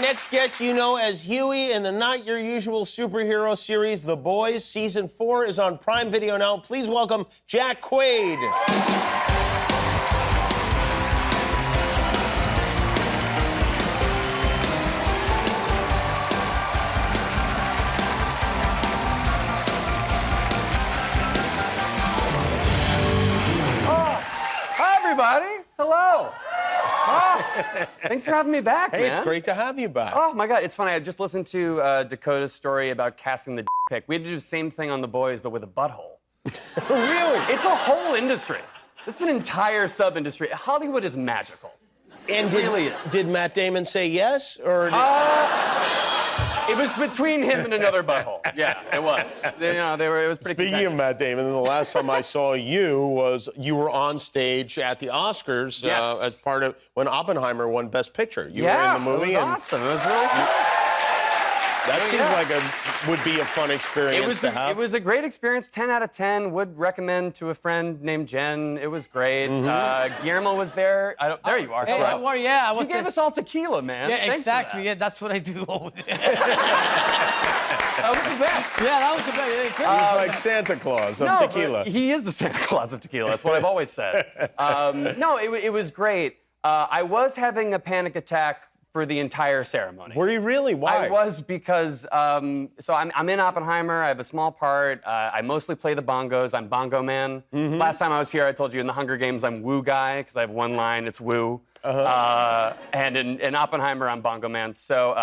next guest you know as Huey in the Not Your Usual Superhero series, The Boys. Season 4 is on Prime Video now. Please welcome Jack Quaid. Hi, everybody. Hello. Oh, thanks for having me back, man. Hey, it's great to have you back. Oh, my God. It's funny. I just listened to Dakota's story about casting the pick. We had to do the same thing on The Boys, but with a butthole. Really? It's a whole industry. This is an entire sub-industry. Hollywood is magical. And it really is. Did Matt Damon say yes, or It was between him and another butthole. Yeah, it was. You know, it was pretty Speaking of Matt Damon, the last time I saw you was you were on stage at the Oscars as part of when Oppenheimer won Best Picture. You were in the movie. It was awesome. It was really fun. That seems like would be a fun experience to have. It was a great experience. 10 out of 10. Would recommend to a friend named Jen. It was great. Guillermo was there. There you are. Hey, don't worry, yeah. I was you gave us all tequila, man. Yeah, Thanks exactly. For that. Yeah, that's what I do over there. That was the best. Yeah, that was the best. He was like Santa Claus of tequila. He is the Santa Claus of tequila. That's what I've always said. No, it was great. I was having a panic attack for the entire ceremony. Were you really? Why? I was because, so I'm in Oppenheimer. I have a small part. I mostly play the bongos. I'm Bongo Man. Last time I was here, I told you in the Hunger Games, I'm Woo Guy, because I have one line, it's Woo. And in Oppenheimer, I'm Bongo Man. So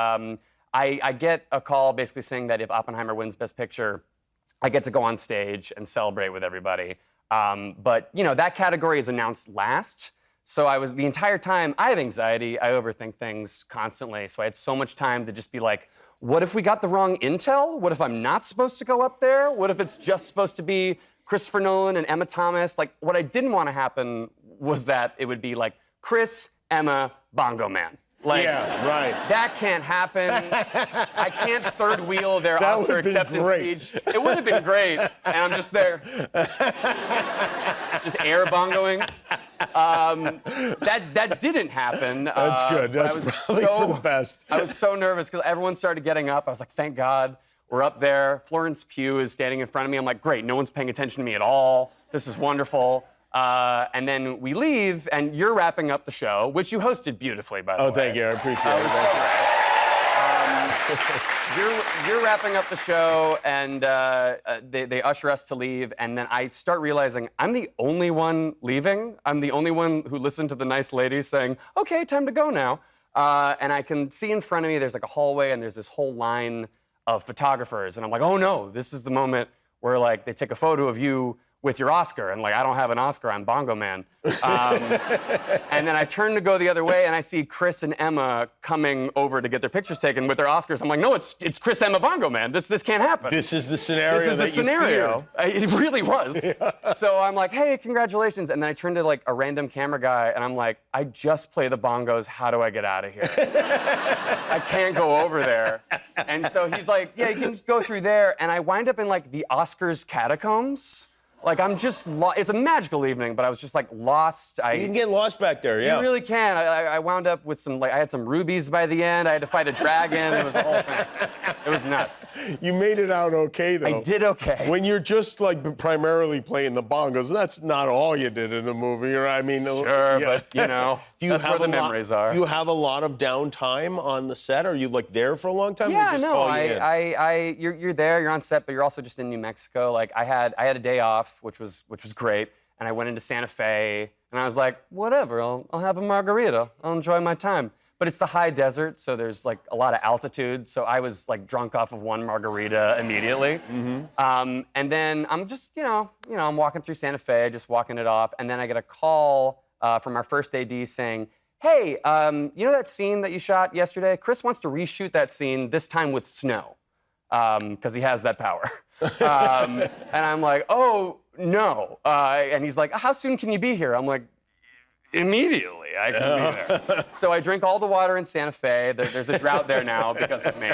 I get a call basically saying that if Oppenheimer wins Best Picture, I get to go on stage and celebrate with everybody. But, you know, that category is announced last. So the entire time, I have anxiety, I overthink things constantly, so I had so much time to just be like, what if we got the wrong intel? What if I'm not supposed to go up there? What if it's just supposed to be Christopher Nolan and Emma Thomas? Like, what I didn't want to happen was that it would be like, Chris, Emma, Bongo Man. Like, yeah, right. That can't happen. I can't third wheel their Oscar acceptance speech. It would have been great, and I'm just there. Just air bongoing. That didn't happen. That's good. That's probably for the best. I was so nervous because everyone started getting up. I was like, thank God we're up there. Florence Pugh is standing in front of me. I'm like, great, no one's paying attention to me at all. This is wonderful. And then we leave, and you're wrapping up the show, which you hosted beautifully, by the way. Oh, thank you. I appreciate it. It was so great. You're wrapping up the show, and they usher us to leave, and then I start realizing I'm the only one leaving. I'm the only one who listened to the nice lady saying, okay, time to go now. And I can see in front of me there's like a hallway, and there's this whole line of photographers, and I'm like, oh no, this is the moment where like they take a photo of you with your Oscar, and like, I don't have an Oscar, I'm Bongo Man. And then I turn to go the other way, and I see Chris and Emma coming over to get their pictures taken with their Oscars. I'm like, no, it's Chris, Emma, Bongo Man. This can't happen. This is the scenario. This is the scenario. It really was. Yeah. So I'm like, hey, congratulations. And then I turn to like a random camera guy, and I'm like, I just play the bongos. How do I get out of here? I can't go over there. And so he's like, yeah, you can go through there. And I wind up in like the Oscars catacombs. Like, I'm just lost. It's a magical evening, but I was just, like, lost. You can get lost back there, yeah. You really can. I wound up with some, like, I had some rubies by the end. I had to fight a dragon. It was the whole thing. It was nuts. You made it out okay, though. I did okay. When you're just, like, primarily playing the bongos, that's not all you did in the movie, right? I mean... Sure, yeah. But, you know, that's where the memories are. Do you have a lot of downtime on the set? Are you, like, there for a long time? Yeah, no, you're there, you're on set, but you're also just in New Mexico. Like, I had a day off, which was great, and I went into Santa Fe, and I was like, whatever, I'll have a margarita. I'll enjoy my time. But it's the high desert, so there's like a lot of altitude, so I was like drunk off of one margarita immediately. And then I'm just, you know, I'm walking through Santa Fe, just walking it off, and then I get a call from our first AD saying, hey, you know that scene that you shot yesterday? Chris wants to reshoot that scene, this time with snow, because he has that power. And I'm like, oh, no. And he's like, how soon can you be here? I'm like, immediately I can be there. So I drink all the water in Santa Fe. There's a drought there now because of me.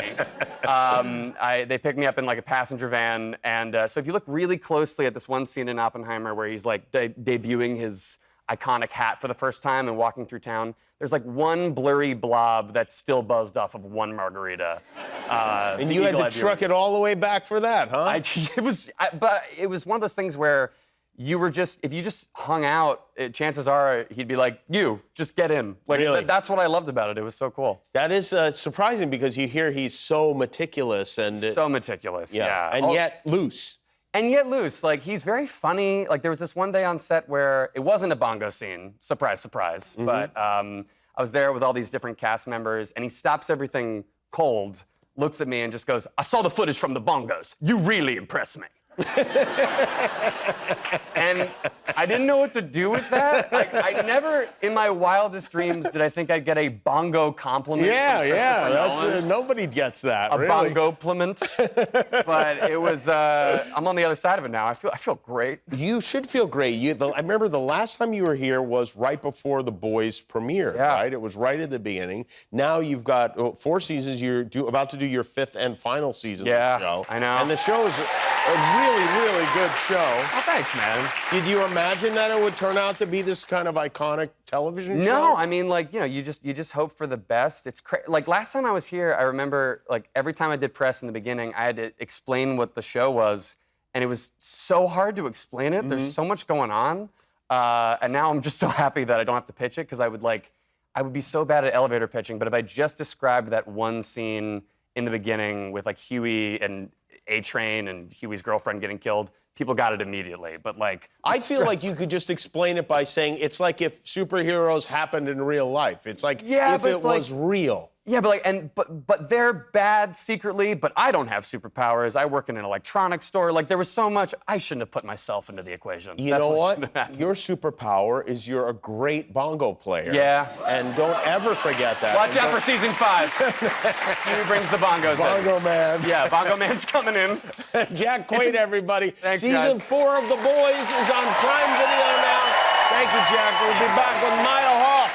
They picked me up in like a passenger van. And so if you look really closely at this one scene in Oppenheimer where he's like debuting his iconic hat for the first time and walking through town, there's like one blurry blob that's still buzzed off of one margarita. And you had to truck it all the way back for that, huh? But it was one of those things where you were just, if you just hung out, chances are he'd be like, you, just get in. Like, really? That's what I loved about it. It was so cool. That is surprising because you hear he's so meticulous and... So meticulous, yeah. And yet loose. And yet loose. Like, he's very funny. Like, there was this one day on set where it wasn't a bongo scene. Surprise, surprise. Mm-hmm. But I was there with all these different cast members, and he stops everything cold, looks at me, and just goes, I saw the footage from the bongos. You really impressed me. And I didn't know what to do with that. I never, in my wildest dreams, did I think I'd get a bongo compliment. That's nobody gets that. A bongo-pliment. But it was. I'm on the other side of it now. I feel great. You should feel great. I remember the last time you were here was right before The Boys premiere. Right? It was right at the beginning. Now you've got 4 seasons. You're about to do your 5th and final season of the show. I know. And the show is a really, really good show. Oh, thanks, man. Did you imagine that it would turn out to be this kind of iconic television show? No, I mean, like, you just hope for the best. It's like last time I was here, I remember like every time I did press in the beginning, I had to explain what the show was, and it was so hard to explain it. There's so much going on, and now I'm just so happy that I don't have to pitch it because I would be so bad at elevator pitching. But if I just described that one scene in the beginning with like Huey and A-Train and Huey's girlfriend getting killed, people got it immediately. But like, I feel like you could just explain it by saying it's like if superheroes happened in real life. It's like if it was real. Yeah, but they're bad secretly, but I don't have superpowers. I work in an electronics store. Like, there was so much. I shouldn't have put myself into the equation. You know what? Your superpower is you're a great bongo player. Yeah. And don't ever forget that. Watch out for season 5. Who brings the bongos in? Bongo Man. Yeah, Bongo Man's coming in. Jack Quaid, everybody. Thanks, Season guys. 4 of The Boys is on Prime Video now. Thank you, Jack. We'll be back with Maya Hawke.